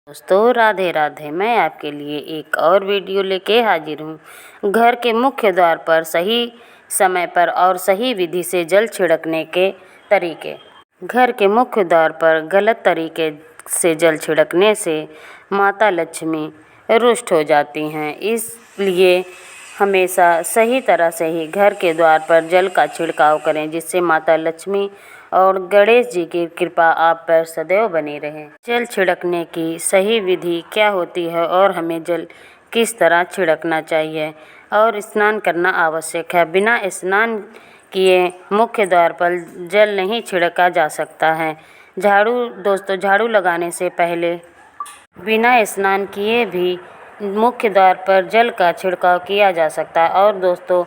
दोस्तों राधे राधे। मैं आपके लिए एक और वीडियो लेके हाजिर हूँ। घर के मुख्य द्वार पर सही समय पर और सही विधि से जल छिड़कने के तरीके। घर के मुख्य द्वार पर गलत तरीके से जल छिड़कने से माता लक्ष्मी रुष्ट हो जाती हैं। इसलिए हमेशा सही तरह से ही घर के द्वार पर जल का छिड़काव करें, जिससे माता लक्ष्मी और गणेश जी की कृपा आप पर सदैव बनी रहे। जल छिड़कने की सही विधि क्या होती है और हमें जल किस तरह छिड़कना चाहिए और स्नान करना आवश्यक है। बिना स्नान किए मुख्य द्वार पर जल नहीं छिड़का जा सकता है। दोस्तों झाड़ू लगाने से पहले बिना स्नान किए भी मुख्य द्वार पर जल का छिड़काव किया जा सकता है। और दोस्तों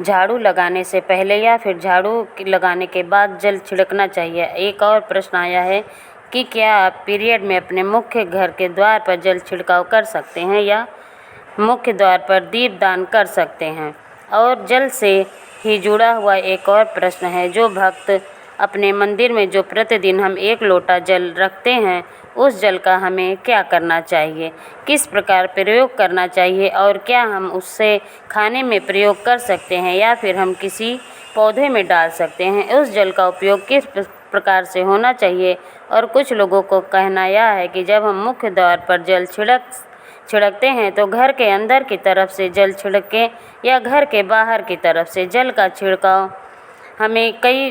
झाड़ू लगाने से पहले या फिर झाड़ू लगाने के बाद जल छिड़कना चाहिए। एक और प्रश्न आया है कि क्या आप पीरियड में अपने मुख्य घर के द्वार पर जल छिड़काव कर सकते हैं या मुख्य द्वार पर दीपदान कर सकते हैं। और जल से ही जुड़ा हुआ एक और प्रश्न है, जो भक्त अपने मंदिर में जो प्रतिदिन हम 1 लोटा जल रखते हैं, उस जल का हमें क्या करना चाहिए, किस प्रकार प्रयोग करना चाहिए और क्या हम उससे खाने में प्रयोग कर सकते हैं या फिर हम किसी पौधे में डाल सकते हैं। उस जल का उपयोग किस प्रकार से होना चाहिए। और कुछ लोगों को कहना यह है कि जब हम मुख्य द्वार पर जल छिड़कते हैं तो घर के अंदर की तरफ से जल छिड़कें या घर के बाहर की तरफ से जल का छिड़काव। हमें कई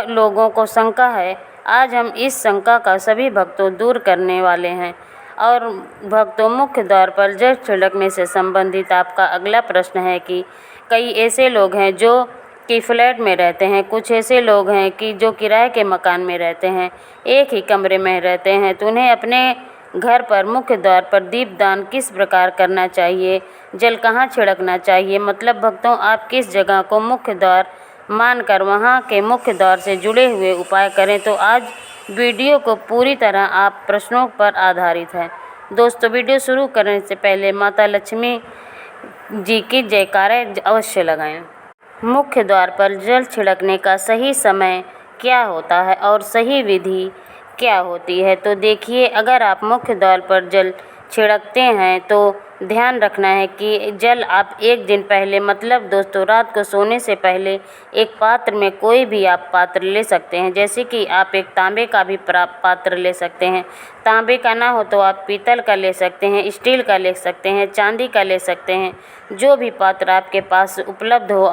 लोगों को शंका है। आज हम इस शंका का सभी भक्तों दूर करने वाले हैं। और भक्तों, मुख्य द्वार पर जल छिड़कने से संबंधित आपका अगला प्रश्न है कि कई ऐसे लोग हैं जो कि फ्लैट में रहते हैं, कुछ ऐसे लोग हैं कि जो किराए के मकान में रहते हैं, एक ही कमरे में रहते हैं, तो उन्हें अपने घर पर मुख्य द्वार पर दीपदान किस प्रकार करना चाहिए, जल कहाँ छिड़कना चाहिए। मतलब भक्तों, आप किस जगह को मुख्य द्वार मानकर वहाँ के मुख्य द्वार से जुड़े हुए उपाय करें। तो आज वीडियो को पूरी तरह आप प्रश्नों पर आधारित है। दोस्तों, वीडियो शुरू करने से पहले माता लक्ष्मी जी की जयकारा अवश्य लगाएं। मुख्य द्वार पर जल छिड़कने का सही समय क्या होता है और सही विधि क्या होती है। तो देखिए, अगर आप मुख्य द्वार पर जल छिड़कते हैं तो ध्यान रखना है कि जल आप 1 दिन पहले, मतलब दोस्तों रात को सोने से पहले, एक पात्र में कोई भी आप पात्र ले सकते हैं। जैसे कि आप एक तांबे का भी पात्र ले सकते हैं। तांबे का ना हो तो आप पीतल का ले सकते हैं, स्टील का ले सकते हैं, चांदी का ले सकते हैं। जो भी पात्र आपके पास उपलब्ध हो।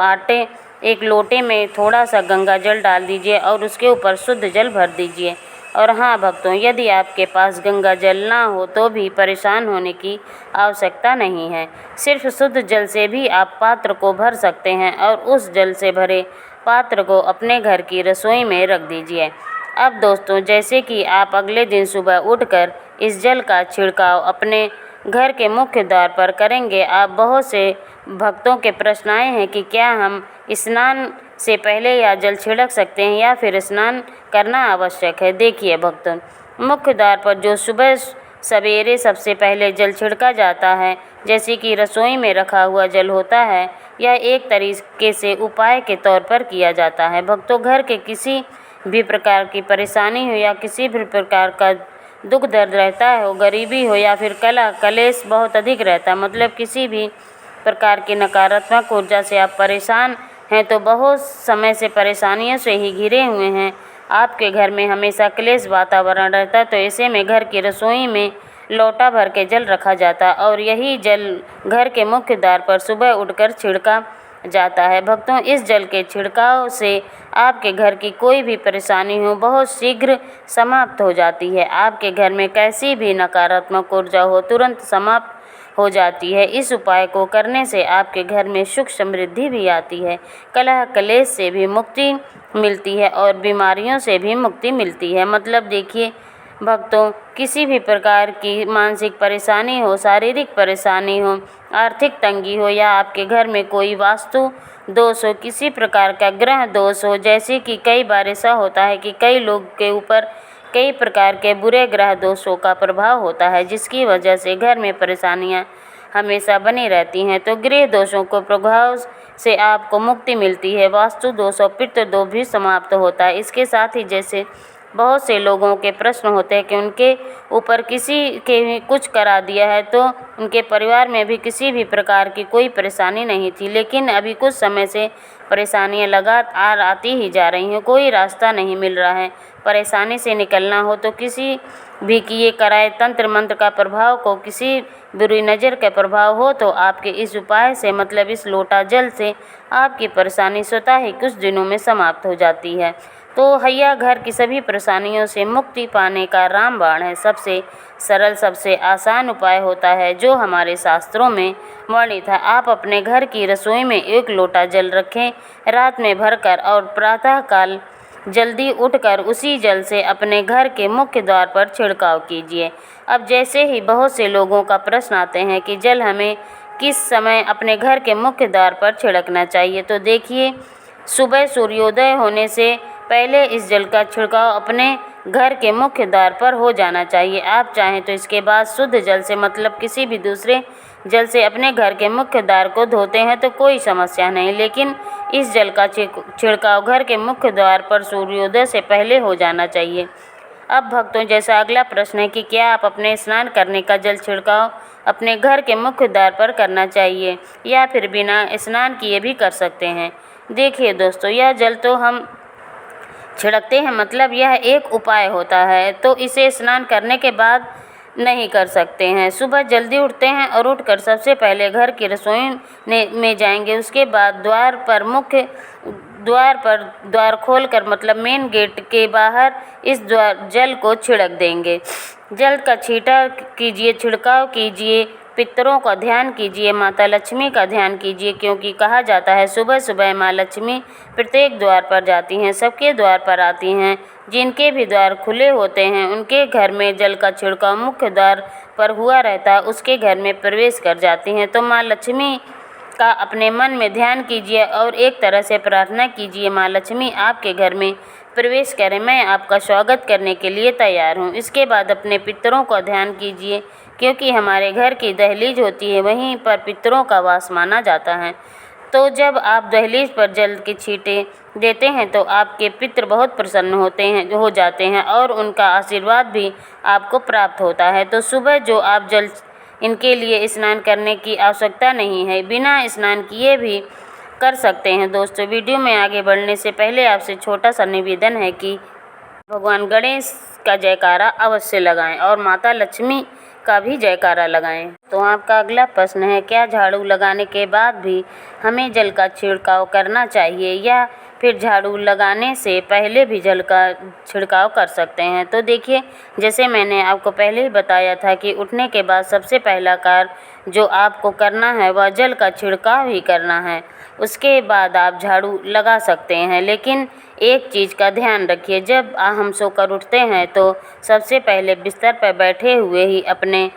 एक लोटे में थोड़ा सा गंगा जल डाल दीजिए और उसके ऊपर शुद्ध जल भर दीजिए। और हाँ भक्तों, यदि आपके पास गंगा जल ना हो तो भी परेशान होने की आवश्यकता नहीं है। सिर्फ शुद्ध जल से भी आप पात्र को भर सकते हैं और उस जल से भरे पात्र को अपने घर की रसोई में रख दीजिए। अब दोस्तों, जैसे कि आप अगले दिन सुबह उठकर इस जल का छिड़काव अपने घर के मुख्य द्वार पर करेंगे। आप बहुत से भक्तों के प्रश्न आए हैं कि क्या हम स्नान से पहले या जल छिड़क सकते हैं या फिर स्नान करना आवश्यक है। देखिए भक्तों, मुख्य द्वार पर जो सुबह सवेरे सबसे पहले जल छिड़का जाता है, जैसे कि रसोई में रखा हुआ जल होता है, यह एक तरीके से उपाय के तौर पर किया जाता है। भक्तों, घर के किसी भी प्रकार की परेशानी हो या किसी भी प्रकार का दुख दर्द रहता हो, गरीबी हो या फिर कलेश बहुत अधिक रहता है, मतलब किसी भी प्रकार की नकारात्मक ऊर्जा से आप परेशान हैं, तो बहुत समय से परेशानियों से ही घिरे हुए हैं, आपके घर में हमेशा क्लेश वातावरण रहता है, तो ऐसे में घर की रसोई में लोटा भर के जल रखा जाता और यही जल घर के मुख्य द्वार पर सुबह उठकर छिड़का जाता है। भक्तों, इस जल के छिड़काव से आपके घर की कोई भी परेशानी हो बहुत शीघ्र समाप्त हो जाती है। आपके घर में कैसी भी नकारात्मक ऊर्जा हो तुरंत समाप्त हो जाती है। इस उपाय को करने से आपके घर में सुख समृद्धि भी आती है, कलह कलेश से भी मुक्ति मिलती है और बीमारियों से भी मुक्ति मिलती है। मतलब देखिए भक्तों, किसी भी प्रकार की मानसिक परेशानी हो, शारीरिक परेशानी हो, आर्थिक तंगी हो या आपके घर में कोई वास्तु दोष हो, किसी प्रकार का ग्रह दोष हो, जैसे कि कई बार ऐसा होता है कि कई लोग के ऊपर कई प्रकार के बुरे ग्रह दोषों का प्रभाव होता है, जिसकी वजह से घर में परेशानियां हमेशा बनी रहती हैं। तो गृह दोषों को प्रभाव से आपको मुक्ति मिलती है। वास्तु दोष और पितृ दोष भी समाप्त होता है। इसके साथ ही जैसे बहुत से लोगों के प्रश्न होते हैं कि उनके ऊपर किसी के भी कुछ करा दिया है, तो उनके परिवार में भी किसी भी प्रकार की कोई परेशानी नहीं थी, लेकिन अभी कुछ समय से परेशानियां लगातार आती ही जा रही हैं, कोई रास्ता नहीं मिल रहा है। परेशानी से निकलना हो तो किसी भी किए कराए तंत्र मंत्र का प्रभाव को, किसी बुरी नज़र का प्रभाव हो तो आपके इस उपाय से, मतलब इस लोटा जल से, आपकी परेशानी स्वतः ही कुछ दिनों में समाप्त हो जाती है। तो हैया घर की सभी परेशानियों से मुक्ति पाने का रामबाण है, सबसे सरल सबसे आसान उपाय होता है जो हमारे शास्त्रों में वर्णित है। आप अपने घर की रसोई में 1 लोटा जल रखें, रात में भरकर और प्रातःकाल जल्दी उठकर उसी जल से अपने घर के मुख्य द्वार पर छिड़काव कीजिए। अब जैसे ही बहुत से लोगों का प्रश्न आते हैं कि जल हमें किस समय अपने घर के मुख्य द्वार पर छिड़कना चाहिए, तो देखिए, सुबह सूर्योदय होने से पहले इस जल का छिड़काव अपने घर के मुख्य द्वार पर हो जाना चाहिए। आप चाहें तो इसके बाद शुद्ध जल से, मतलब किसी भी दूसरे जल से अपने घर के मुख्य द्वार को धोते हैं तो कोई समस्या नहीं, लेकिन इस जल का छिड़काव घर के मुख्य द्वार पर सूर्योदय से पहले हो जाना चाहिए। अब भक्तों, जैसा अगला प्रश्न है कि क्या आप अपने स्नान करने का जल छिड़काव अपने घर के मुख्य द्वार पर करना चाहिए या फिर बिना स्नान किए भी कर सकते हैं। देखिए दोस्तों, यह जल तो हम छिड़कते हैं, मतलब यह एक उपाय होता है, तो इसे स्नान करने के बाद नहीं कर सकते हैं। सुबह जल्दी उठते हैं और उठकर सबसे पहले घर की रसोई में जाएंगे, उसके बाद द्वार खोलकर, मतलब मेन गेट के बाहर इस जल को छिड़क देंगे। जल का छिड़काव कीजिए, पितरों का ध्यान कीजिए, माता लक्ष्मी का ध्यान कीजिए, क्योंकि कहा जाता है सुबह सुबह माँ लक्ष्मी प्रत्येक द्वार पर जाती हैं, सबके द्वार पर आती हैं। जिनके भी द्वार खुले होते हैं उनके घर में जल का छिड़काव मुख्य द्वार पर हुआ रहता है, उसके घर में प्रवेश कर जाती हैं। तो माँ लक्ष्मी का अपने मन में ध्यान कीजिए और एक तरह से प्रार्थना कीजिए, माँ लक्ष्मी आपके घर में प्रवेश करें, मैं आपका स्वागत करने के लिए तैयार हूँ। इसके बाद अपने पितरों का ध्यान कीजिए, क्योंकि हमारे घर की दहलीज होती है, वहीं पर पितरों का वास माना जाता है। तो जब आप दहलीज पर जल के छींटे देते हैं तो आपके पितृ बहुत प्रसन्न हो जाते हैं और उनका आशीर्वाद भी आपको प्राप्त होता है। तो सुबह जो आप जल इनके लिए स्नान करने की आवश्यकता नहीं है, बिना स्नान किए भी कर सकते हैं। दोस्तों, वीडियो में आगे बढ़ने से पहले आपसे छोटा सा निवेदन है कि भगवान गणेश का जयकारा अवश्य लगाएं और माता लक्ष्मी का भी जयकारा लगाएं। तो आपका अगला प्रश्न है, क्या झाड़ू लगाने के बाद भी हमें जल का छिड़काव करना चाहिए या फिर झाड़ू लगाने से पहले भी जल का छिड़काव कर सकते हैं। तो देखिए, जैसे मैंने आपको पहले ही बताया था कि उठने के बाद सबसे पहला कार्य जो आपको करना है वह जल का छिड़काव ही करना है। उसके बाद आप झाड़ू लगा सकते हैं, लेकिन एक चीज़ का ध्यान रखिए, जब हम सोकर उठते हैं तो सबसे पहले बिस्तर पर बैठे हुए ही अपने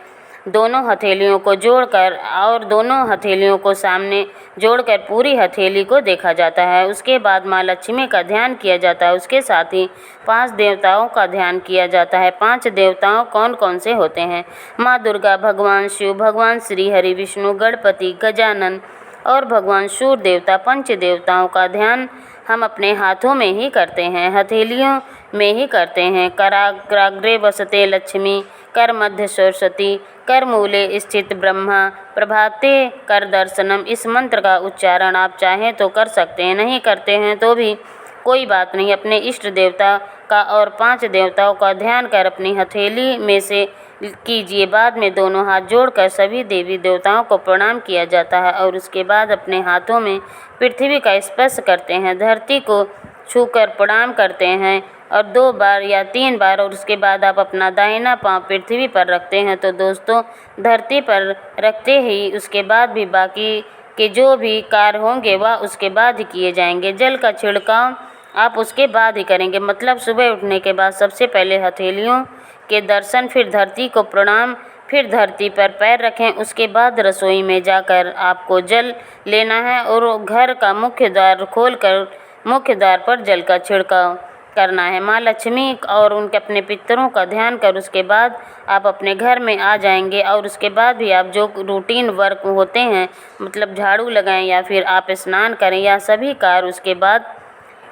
दोनों हथेलियों को जोड़कर और दोनों हथेलियों को सामने जोड़कर पूरी हथेली को देखा जाता है। उसके बाद माँ लक्ष्मी का ध्यान किया जाता है, उसके साथ ही 5 देवताओं का ध्यान किया जाता है। 5 देवताओं कौन कौन से होते हैं? माँ दुर्गा, भगवान शिव, भगवान श्री हरि विष्णु, गणपति, गजानन और भगवान सूर्य देवता। 5 देवताओं का ध्यान हम अपने हाथों में ही करते हैं, हथेलियों में ही करते हैं। कराग्रे वसते लक्ष्मी, कर मध्य सरस्वती, कर मूले स्थित ब्रह्मा, प्रभाते कर दर्शनम। इस मंत्र का उच्चारण आप चाहें तो कर सकते हैं, नहीं करते हैं तो भी कोई बात नहीं। अपने इष्ट देवता का और 5 देवताओं का ध्यान कर अपनी हथेली में से कीजिए। बाद में दोनों हाथ जोड़कर सभी देवी देवताओं को प्रणाम किया जाता है और उसके बाद अपने हाथों में पृथ्वी का स्पर्श करते हैं, धरती को छूकर प्रणाम करते हैं और 2 बार या 3 बार, और उसके बाद आप अपना दाहिना पांव पृथ्वी पर रखते हैं। तो दोस्तों, धरती पर रखते ही उसके बाद भी बाकी के जो भी कार्य होंगे वह उसके बाद ही किए जाएंगे। जल का छिड़काव आप उसके बाद ही करेंगे, मतलब सुबह उठने के बाद सबसे पहले हथेलियों के दर्शन, फिर धरती को प्रणाम, फिर धरती पर पैर रखें। उसके बाद रसोई में जाकर आपको जल लेना है और घर का मुख्य द्वार खोलकर मुख्य द्वार पर जल का छिड़काव करना है। माँ लक्ष्मी और उनके अपने पितरों का ध्यान कर उसके बाद आप अपने घर में आ जाएंगे और उसके बाद भी आप जो रूटीन वर्क होते हैं, मतलब झाड़ू लगाएं या फिर आप स्नान करें, या सभी कार्य उसके बाद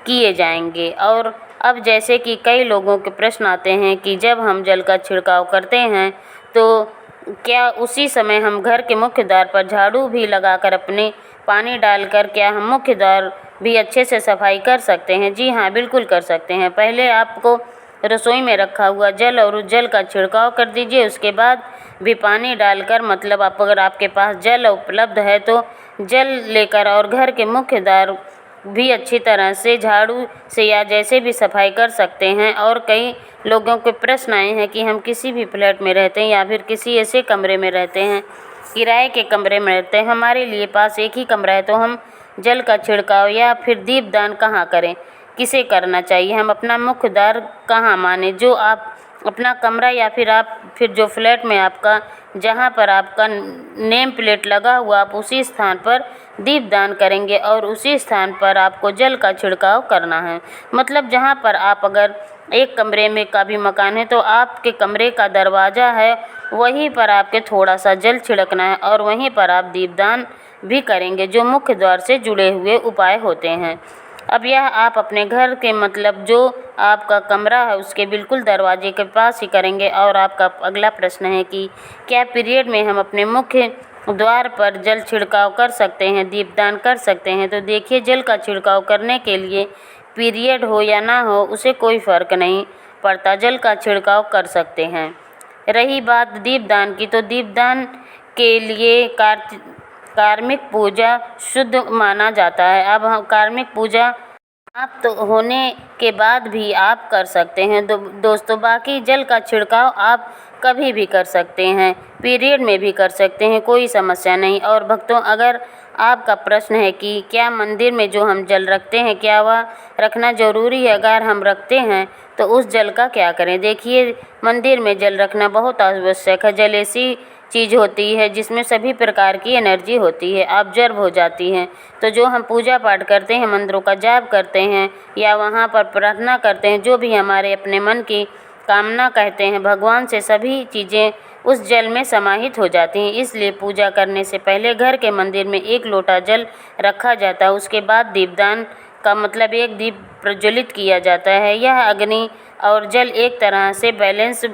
किए जाएंगे। और अब जैसे कि कई लोगों के प्रश्न आते हैं कि जब हम जल का छिड़काव करते हैं तो क्या उसी समय हम घर के मुख्य द्वार पर झाड़ू भी लगाकर अपने पानी डालकर क्या हम मुख्य द्वार भी अच्छे से सफाई कर सकते हैं? जी हाँ, बिल्कुल कर सकते हैं। पहले आपको रसोई में रखा हुआ जल और उस जल का छिड़काव कर दीजिए। उसके बाद भी पानी डालकर, मतलब आप अगर आपके पास जल उपलब्ध है तो जल लेकर और घर के मुख्य द्वार भी अच्छी तरह से झाड़ू से या जैसे भी सफाई कर सकते हैं। और कई लोगों के प्रश्न आए हैं कि हम किसी भी फ्लैट में रहते हैं या फिर किसी ऐसे कमरे में रहते हैं, किराए के कमरे में रहते हैं, हमारे लिए पास एक ही कमरा है, तो हम जल का छिड़काव या फिर दीपदान कहाँ करें, किसे करना चाहिए, हम अपना मुख्य द्वार कहाँ माने? जो आप अपना कमरा या फिर जो फ्लैट में आपका, जहाँ पर आपका नेम प्लेट लगा हुआ, आप उसी स्थान पर दीपदान करेंगे और उसी स्थान पर आपको जल का छिड़काव करना है। मतलब जहाँ पर आप, अगर एक कमरे में का भी मकान है तो आपके कमरे का दरवाज़ा है, वहीं पर आपके थोड़ा सा जल छिड़कना है और वहीं पर आप दीपदान भी करेंगे, जो मुख्य द्वार से जुड़े हुए उपाय होते हैं। अब यह आप अपने घर के, मतलब जो आपका कमरा है उसके बिल्कुल दरवाजे के पास ही करेंगे। और आपका अगला प्रश्न है कि क्या पीरियड में हम अपने मुख्य द्वार पर जल छिड़काव कर सकते हैं, दीपदान कर सकते हैं? तो देखिए, जल का छिड़काव करने के लिए पीरियड हो या ना हो उसे कोई फ़र्क नहीं पड़ता, जल का छिड़काव कर सकते हैं। रही बात दीपदान की, तो दीपदान के लिए कार्मिक पूजा शुद्ध माना जाता है। अब हम कार्मिक पूजा समाप्त होने के बाद भी आप कर सकते हैं दोस्तों। बाकी जल का छिड़काव आप कभी भी कर सकते हैं, पीरियड में भी कर सकते हैं, कोई समस्या नहीं। और भक्तों, अगर आपका प्रश्न है कि क्या मंदिर में जो हम जल रखते हैं क्या वह रखना ज़रूरी है? अगर हम रखते हैं तो उस जल का क्या करें? देखिए, मंदिर में जल रखना बहुत आवश्यक है। जल ऐसी चीज़ होती है जिसमें सभी प्रकार की एनर्जी होती है, ऑब्जर्व हो जाती हैं। तो जो हम पूजा पाठ करते हैं, मंत्रों का जाप करते हैं या वहाँ पर प्रार्थना करते हैं, जो भी हमारे अपने मन की कामना कहते हैं भगवान से, सभी चीज़ें उस जल में समाहित हो जाती हैं। इसलिए पूजा करने से पहले घर के मंदिर में 1 लोटा जल रखा जाता है। उसके बाद दीपदान का मतलब एक दीप प्रज्वलित किया जाता है। यह अग्नि और जल एक तरह से बैलेंस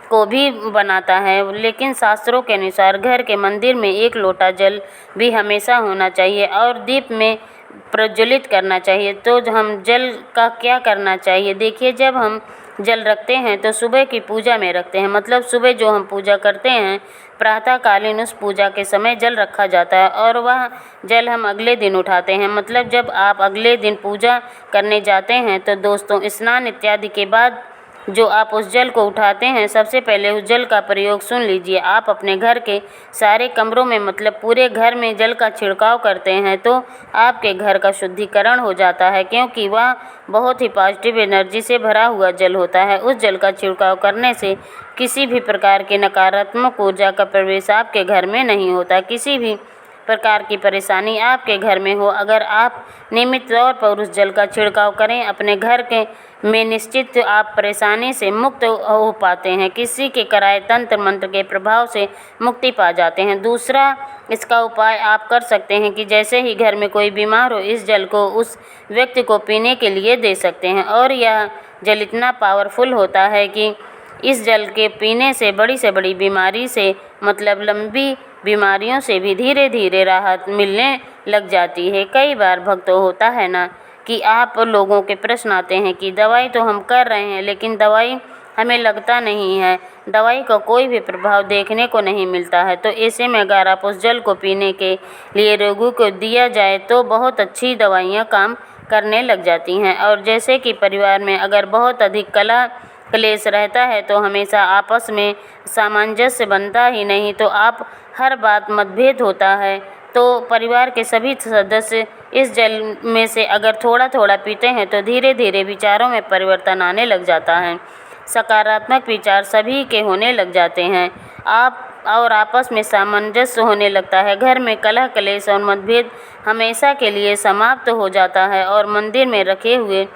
को भी बनाता है। लेकिन शास्त्रों के अनुसार घर के मंदिर में 1 लोटा जल भी हमेशा होना चाहिए और दीप में प्रज्वलित करना चाहिए। तो हम जल का क्या करना चाहिए? देखिए, जब हम जल रखते हैं तो सुबह की पूजा में रखते हैं, मतलब सुबह जो हम पूजा करते हैं प्रातःकालीन, उस पूजा के समय जल रखा जाता है और वह जल हम अगले दिन उठाते हैं। मतलब जब आप अगले दिन पूजा करने जाते हैं तो दोस्तों, स्नान इत्यादि के बाद जो आप उस जल को उठाते हैं, सबसे पहले उस जल का प्रयोग सुन लीजिए। आप अपने घर के सारे कमरों में, मतलब पूरे घर में जल का छिड़काव करते हैं तो आपके घर का शुद्धिकरण हो जाता है, क्योंकि वह बहुत ही पॉजिटिव एनर्जी से भरा हुआ जल होता है। उस जल का छिड़काव करने से किसी भी प्रकार के नकारात्मक ऊर्जा का प्रवेश आपके घर में नहीं होता। किसी भी प्रकार की परेशानी आपके घर में हो, अगर आप नियमित तौर पर उस जल का छिड़काव करें अपने घर के में, निश्चित आप परेशानी से मुक्त हो पाते हैं। किसी के कराए तंत्र मंत्र के प्रभाव से मुक्ति पा जाते हैं। दूसरा इसका उपाय आप कर सकते हैं कि जैसे ही घर में कोई बीमार हो, इस जल को उस व्यक्ति को पीने के लिए दे सकते हैं। और यह जल इतना पावरफुल होता है कि इस जल के पीने से बड़ी से बड़ी बीमारी से, मतलब लंबी बीमारियों से भी धीरे धीरे राहत मिलने लग जाती है। कई बार भक्तों होता है ना कि आप लोगों के प्रश्न आते हैं कि दवाई तो हम कर रहे हैं लेकिन दवाई हमें लगता नहीं है, दवाई का कोई भी प्रभाव देखने को नहीं मिलता है। तो ऐसे में अगर आप उस जल को पीने के लिए रोगी को दिया जाए तो बहुत अच्छी दवाइयाँ काम करने लग जाती हैं। और जैसे कि परिवार में अगर बहुत अधिक कलह क्लेश रहता है तो हमेशा आपस में सामंजस्य बनता ही नहीं, तो आप हर बात मतभेद होता है, तो परिवार के सभी सदस्य इस जल में से अगर थोड़ा थोड़ा पीते हैं तो धीरे धीरे विचारों में परिवर्तन आने लग जाता है, सकारात्मक विचार सभी के होने लग जाते हैं, आप और आपस में सामंजस्य होने लगता है। घर में कलह क्लेश और मतभेद हमेशा के लिए समाप्त हो जाता है। और मंदिर में रखे हुए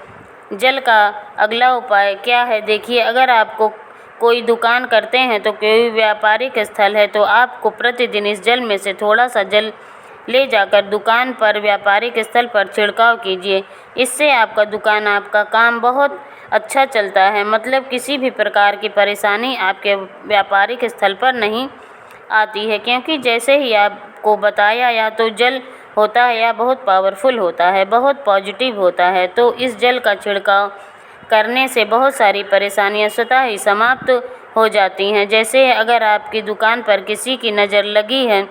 जल का अगला उपाय क्या है? देखिए, अगर आपको कोई दुकान करते हैं तो कोई व्यापारिक स्थल है तो आपको प्रतिदिन इस जल में से थोड़ा सा जल ले जाकर दुकान पर, व्यापारिक स्थल पर छिड़काव कीजिए। इससे आपका दुकान, आपका काम बहुत अच्छा चलता है। मतलब किसी भी प्रकार की परेशानी आपके व्यापारिक स्थल पर नहीं आती है, क्योंकि जैसे ही आपको बताया, या तो जल होता है या बहुत पावरफुल होता है, बहुत पॉजिटिव होता है। तो इस जल का छिड़काव करने से बहुत सारी परेशानियां स्वतः ही समाप्त हो जाती हैं। जैसे अगर आपकी दुकान पर किसी की नज़र लगी है,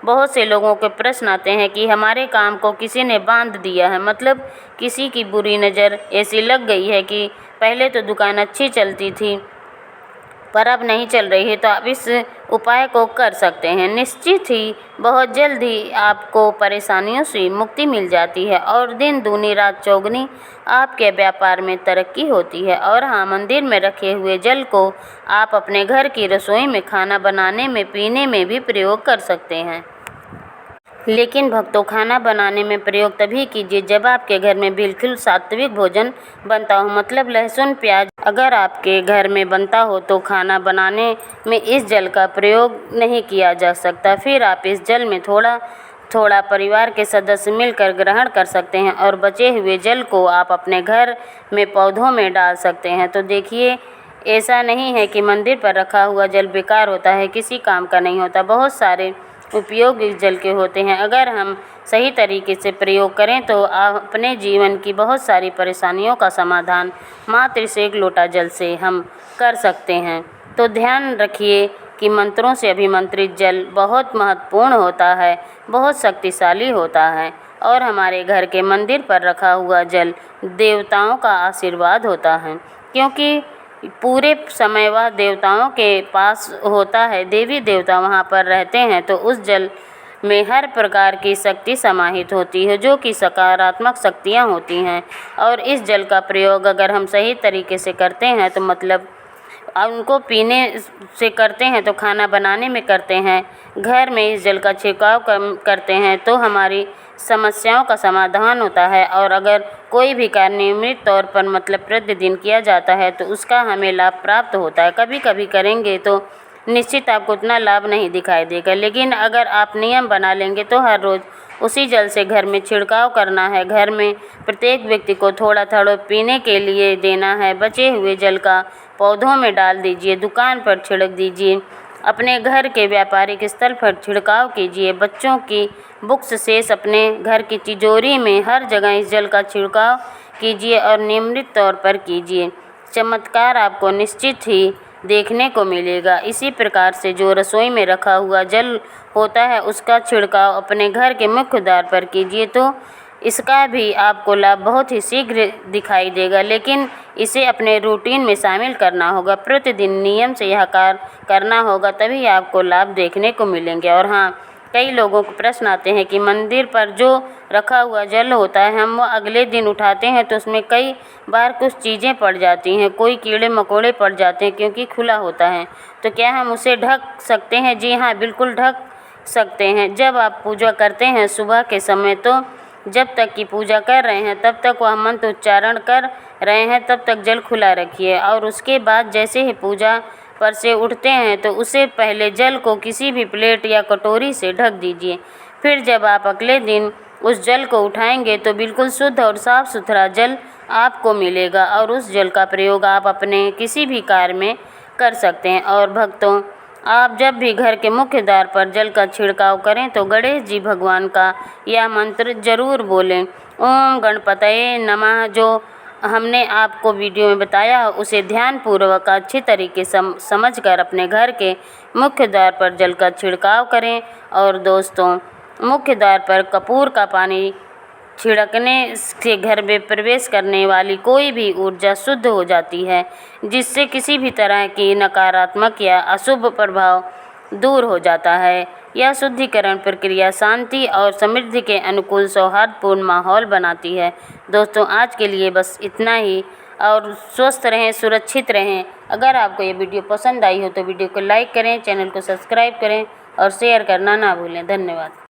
बहुत से लोगों के प्रश्न आते हैं कि हमारे काम को किसी ने बांध दिया है, मतलब किसी की बुरी नज़र ऐसी लग गई है कि पहले तो दुकान अच्छी चलती थी पर अब नहीं चल रही है। तो आप इस उपाय को कर सकते हैं। निश्चित ही बहुत जल्द ही आपको परेशानियों से मुक्ति मिल जाती है और दिन दूनी रात चौगुनी आपके व्यापार में तरक्की होती है। और हाँ, मंदिर में रखे हुए जल को आप अपने घर की रसोई में खाना बनाने में, पीने में भी प्रयोग कर सकते हैं। लेकिन भक्तों, खाना बनाने में प्रयोग तभी कीजिए जब आपके घर में बिल्कुल सात्विक भोजन बनता हो, मतलब लहसुन प्याज अगर आपके घर में बनता हो तो खाना बनाने में इस जल का प्रयोग नहीं किया जा सकता। फिर आप इस जल में थोड़ा थोड़ा परिवार के सदस्य मिलकर ग्रहण कर सकते हैं और बचे हुए जल को आप अपने घर में पौधों में डाल सकते हैं। तो देखिए, ऐसा नहीं है कि मंदिर पर रखा हुआ जल बेकार होता है, किसी काम का नहीं होता। बहुत सारे उपयोग इस जल के होते हैं। अगर हम सही तरीके से प्रयोग करें तो आप अपने जीवन की बहुत सारी परेशानियों का समाधान मात्र से एक लोटा जल से हम कर सकते हैं। तो ध्यान रखिए कि मंत्रों से अभिमंत्रित जल बहुत महत्वपूर्ण होता है, बहुत शक्तिशाली होता है और हमारे घर के मंदिर पर रखा हुआ जल देवताओं का आशीर्वाद होता है, क्योंकि पूरे समय वह देवताओं के पास होता है, देवी देवता वहाँ पर रहते हैं। तो उस जल में हर प्रकार की शक्ति समाहित होती है, जो कि सकारात्मक शक्तियाँ होती हैं। और इस जल का प्रयोग अगर हम सही तरीके से करते हैं तो मतलब उनको पीने से करते हैं, तो खाना बनाने में करते हैं, घर में इस जल का छिड़काव करते हैं तो हमारी समस्याओं का समाधान होता है। और अगर कोई भी कार्य नियमित तौर पर मतलब प्रतिदिन किया जाता है तो उसका हमें लाभ प्राप्त होता है। कभी कभी करेंगे तो निश्चित आपको उतना लाभ नहीं दिखाई देगा, लेकिन अगर आप नियम बना लेंगे तो हर रोज़ उसी जल से घर में छिड़काव करना है। घर में प्रत्येक व्यक्ति को थोड़ा थोड़ा पीने के लिए देना है। बचे हुए जल का पौधों में डाल दीजिए, दुकान पर छिड़क दीजिए, अपने घर के व्यापारिक स्थल पर छिड़काव कीजिए, बच्चों की बुक्स शेष अपने घर की तिजोरी में, हर जगह इस जल का छिड़काव कीजिए और नियमित तौर पर कीजिए। चमत्कार आपको निश्चित ही देखने को मिलेगा। इसी प्रकार से जो रसोई में रखा हुआ जल होता है उसका छिड़काव अपने घर के मुख्य द्वार पर कीजिए, तो इसका भी आपको लाभ बहुत ही शीघ्र दिखाई देगा। लेकिन इसे अपने रूटीन में शामिल करना होगा, प्रतिदिन नियम से यह कार्य करना होगा, तभी आपको लाभ देखने को मिलेंगे। और हाँ, कई लोगों को प्रश्न आते हैं कि मंदिर पर जो रखा हुआ जल होता है हम वो अगले दिन उठाते हैं तो उसमें कई बार कुछ चीज़ें पड़ जाती हैं, कोई कीड़े मकोड़े पड़ जाते हैं क्योंकि खुला होता है। तो क्या हम उसे ढक सकते हैं? जी हाँ, बिल्कुल ढक सकते हैं। जब आप पूजा करते हैं सुबह के समय, तो जब तक कि पूजा कर रहे हैं तब तक वह मंत्र उच्चारण कर रहे हैं तब तक जल खुला रखिए, और उसके बाद जैसे ही पूजा पर से उठते हैं तो उससे पहले जल को किसी भी प्लेट या कटोरी से ढक दीजिए। फिर जब आप अगले दिन उस जल को उठाएंगे तो बिल्कुल शुद्ध और साफ़ सुथरा जल आपको मिलेगा और उस जल का प्रयोग आप अपने किसी भी कार्य में कर सकते हैं। और भक्तों, आप जब भी घर के मुख्य द्वार पर जल का छिड़काव करें तो गणेश जी भगवान का यह मंत्र जरूर बोलें, ओम गणपतये नमः। जो हमने आपको वीडियो में बताया उसे ध्यानपूर्वक अच्छी तरीके समझकर अपने घर के मुख्य द्वार पर जल का छिड़काव करें। और दोस्तों, मुख्य द्वार पर कपूर का पानी छिड़कने से घर में प्रवेश करने वाली कोई भी ऊर्जा शुद्ध हो जाती है, जिससे किसी भी तरह की नकारात्मक या अशुभ प्रभाव दूर हो जाता है। यह शुद्धिकरण प्रक्रिया शांति और समृद्धि के अनुकूल सौहार्दपूर्ण माहौल बनाती है। दोस्तों, आज के लिए बस इतना ही, और स्वस्थ रहें, सुरक्षित रहें। अगर आपको ये वीडियो पसंद आई हो तो वीडियो को लाइक करें, चैनल को सब्सक्राइब करें और शेयर करना ना भूलें। धन्यवाद।